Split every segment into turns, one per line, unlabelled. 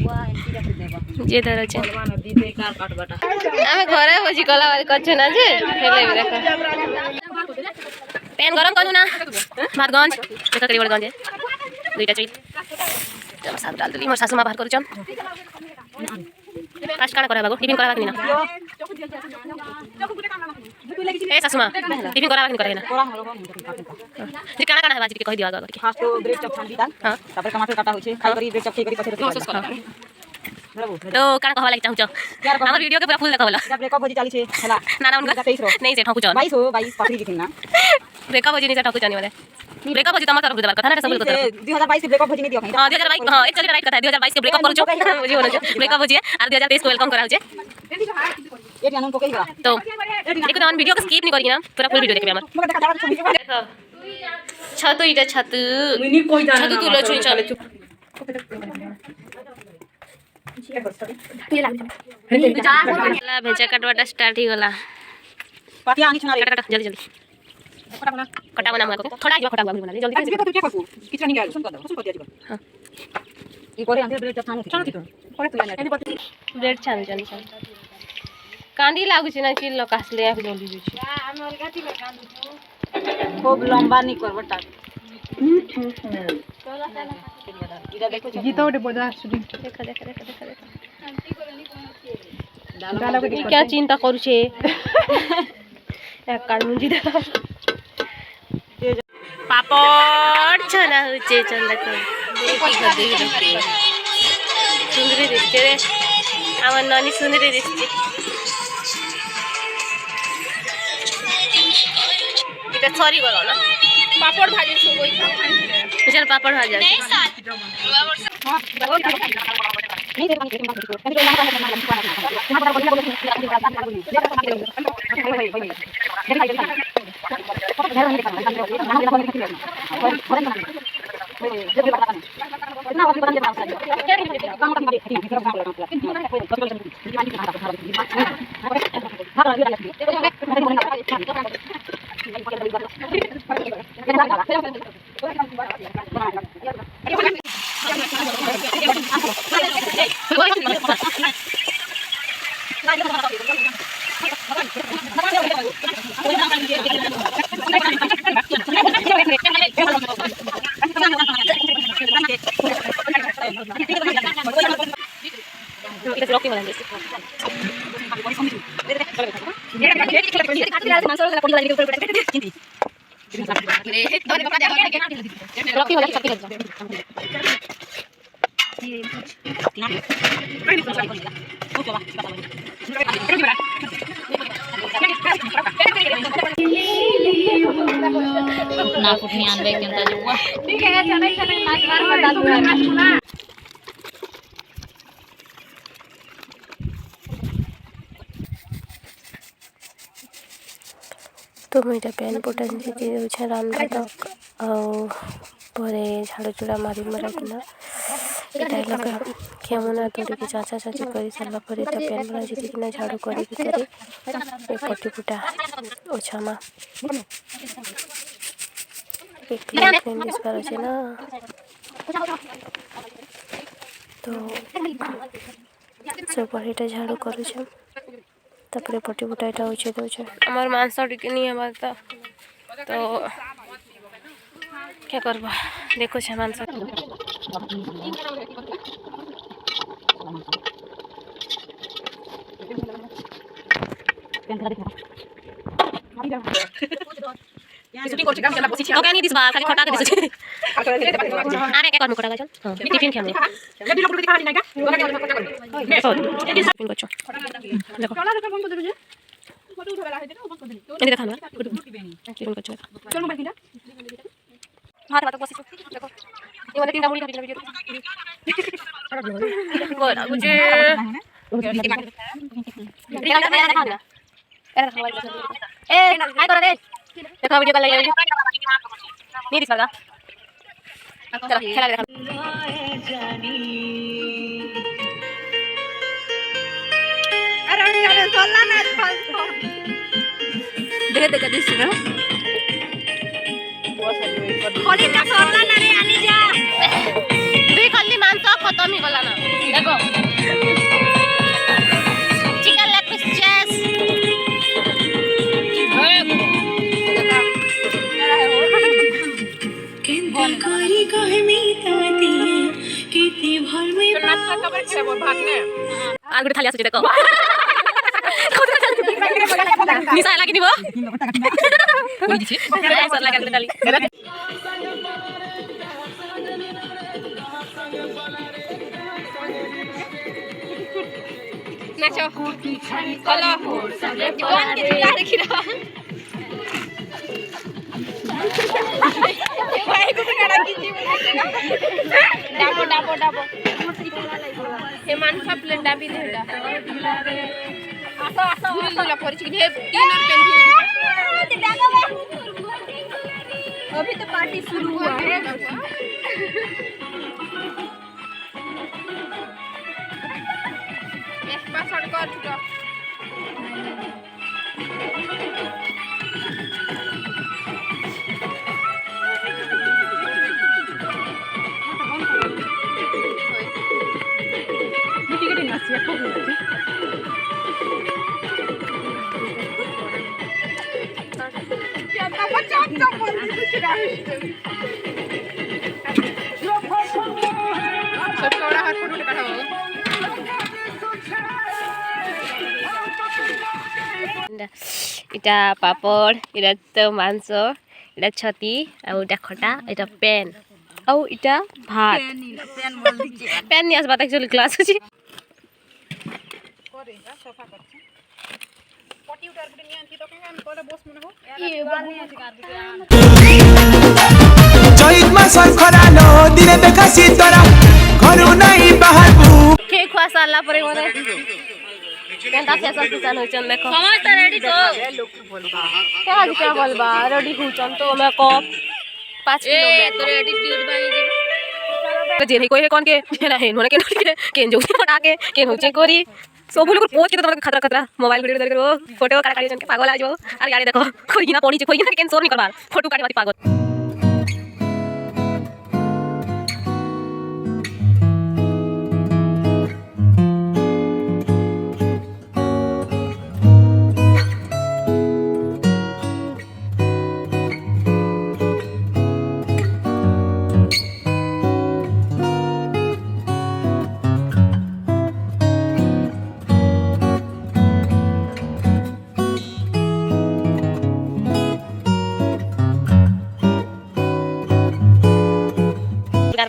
जे धर छे आमे घरे होजी कला वाली कछु ना जे हेले भी देखो पैन गरम करू ना भात गंज देखो करी बड़ गंज दुईटा चुई चलो सब डाल दली मोर सासू मां बाहर करू छन काश काना कराबा गो टिफिन कराबा कि ना ए सासू मां टिफिन कराबा कि करे ना जे काना काना है बाजी के कह दिया आगा करके
फास्ट तो ब्रेड चप छान दीदान हां तापर टमाटर काटा होछे खाई करी ब्रेड चप खाई करी पछे
तो काना कहवा लागी चाहू छ हमर वीडियो के पूरा फुल देखा वाला
जब ब्रेकअप होजी चाली छे हला
ना ना उनका 23 नहीं से ठकू छ
22 हो 22 पकड़ी दिखिन ना
ब्रेकअप होजी नहीं से ठकू छनी वाले ब्रेकअप होजी तमर तरफ देबार कथा ना सब बोलत
2022 के ब्रेकअप होजी नहीं दियो
हां 2022 हां एक्चुअली राइट कथा है 2022 के ब्रेकअप करू छ बुझी होलो छ ब्रेकअप होजी और 2023 को वेलकम कराउ छ
ए जानन को कही बा
तो देखो ना वीडियो को स्किप नहीं करी ना पूरा फुल वीडियो देखबे हमर
मगर देखा देखो
छतु इटा छतु मिनी कोई जाने छतु तुलो छुई चले चुप ला भेजा काटवाटा स्टार्ट ही गला
पातिया आनी छना रे
काट जल्दी जल्दी कटा बना मको थोड़ा आगे कटा बना जल्दी
जल्दी तो क्या करबो किचन नहीं गया सुन कर दिया हां ई करे अंदर ब्रेड चप छान छान थी तो करे तो जाने
ब्रेड छान छान कांदी लागु छ ना कि लकासले आ जल्दी छु हम अलगा थी कांदी
खूब लंबा नहीं करबटा इधर देखो
गीता ओटे बजा सुडी
देखा क्या चिंता करू छे एक कान मुंजी दे पापड़ छना होचे चंदा को देखी सुंदरी दिसते रे आमर नानी सुंदरी दिसते इटा सॉरी करो ना पापड़ भाजी छो कोई चल पापड़ भाजी नहीं साथ नहीं दे
ना कुठनी आणबे केंता जुवा
ठीक है चले चले नाच मार बता दूंगा तो मुझे पेन पोटन से रामदा तक आरे झाड़ू चूड़ा मारी मरा किना डायलॉग केमना तोड़ी के चाचा चाची कर सारा पर पेन बना जीती किना झाड़ू करी भितर एक पट्टी पुटा ओछामा इस बार अच्छे ना तो सब पर झाड़ू करूँ तापर पटी पुटा यहाँ उचे दौचे आमर मांस टिके नहीं हमार तो क्या करबा देखो छे मांस
शूटिंग करछ काम चला बसी
ओके नहीं दिस बा खाली खटा के दिस छे आरे के करनु खटा गजन टिफिन खानु
जल्दी लोग दिखा नहीं का
देखो टिफिन बच्चो देखो
चला देखो बंद कर दे फोटो उठा रहा है ना बंद कर दे
ये देखा ना टिफिन बच्चो
चल मोबाइल किना
हां बात बसी देखो ये वाला तीनटा मुड़ी का वीडियो बोल मुझे रियल में देखा ना ए हाय करो रे देखो वीडियो कर ले नहीं दिख लगा चलो खेला देखो
अरे अरे सोला ना
देख देख दिस ना
खोली ना सोला ना रे आनी जा
दुई खल्ली मांस खत्म ही गला ना देखो चिकन लेग पीस चेस्ट আর গোটে থালি আসুଛି ଦେଖ নিশা লাগি নিব ওই দিছি সরলা কাটে থালি নাচো চলো জীবন কি দিলা দেখি না ভাই গুটে কাটা কি জীবন ডাবো ডাবো ডাবো हे मानसा प्लेट डाबी देला आसो आसो गुला परिछि हे डिनर पेंथि अभी तो पार्टी शुरू हुआ है एक पासवर्ड कर छुटा এটা পাপড় এটা তো মাংস এটা ছতি আর এটা খটা এটা পেন আর এটা ভাত পেন নিয়ে আসবা একচুয়ালি ক্লাস আছে করে সফা করছে পটি উঠার গুটি নিয়ে আনছি তো কেন আমি করে বস মনে হো এই বানি আছে কার দিকে
চৈত মাসর খরালো দিনে দেখাছি তোরা ঘরু নাই বাহারবু
কে খোয়া সারলা পরে মনে কেনটা ফেসন পিছন হইছন দেখো সমস্ত রেডি তো কে আজ কে বলবা রেডি হইছন তো আমি কপ 5 কিলো এ তোর এটিट्यूड বাই যে जे कोई कौन के ना है होने के जो फटा के होचे करी सब लोग पोज के तो खतरा खतरा मोबाइल वीडियो देख रो फोटो काट काट के पागल आ जाओ अरे यार देखो खोई ना पड़ी खोई ना केन सोर नहीं करबार फोटो काटे बाती पागल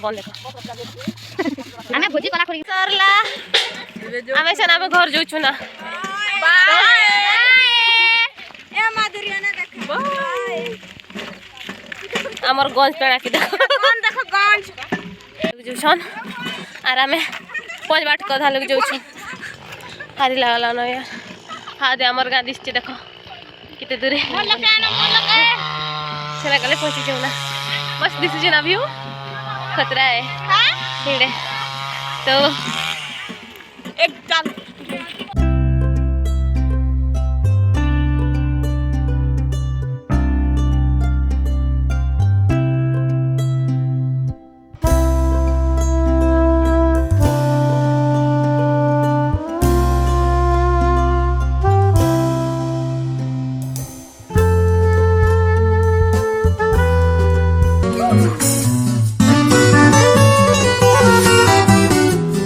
बंद देखो आमे भोजी कला करी सरला आमे से ना घर जोछु ना बाय ए माधुरिया ना देख बाय हमर गंज पेड़ा की देखो कौन देखो गंज जोछन आरामे पांच बाट कथा लोग जोछु हारी लागला न यार हा दे हमर गा दिसचे देखो किते दूर मोर लका सेना गले पहुंची जाऊ ना मस्त दिसजे ना व्यू खतरा है हाँ? तो एक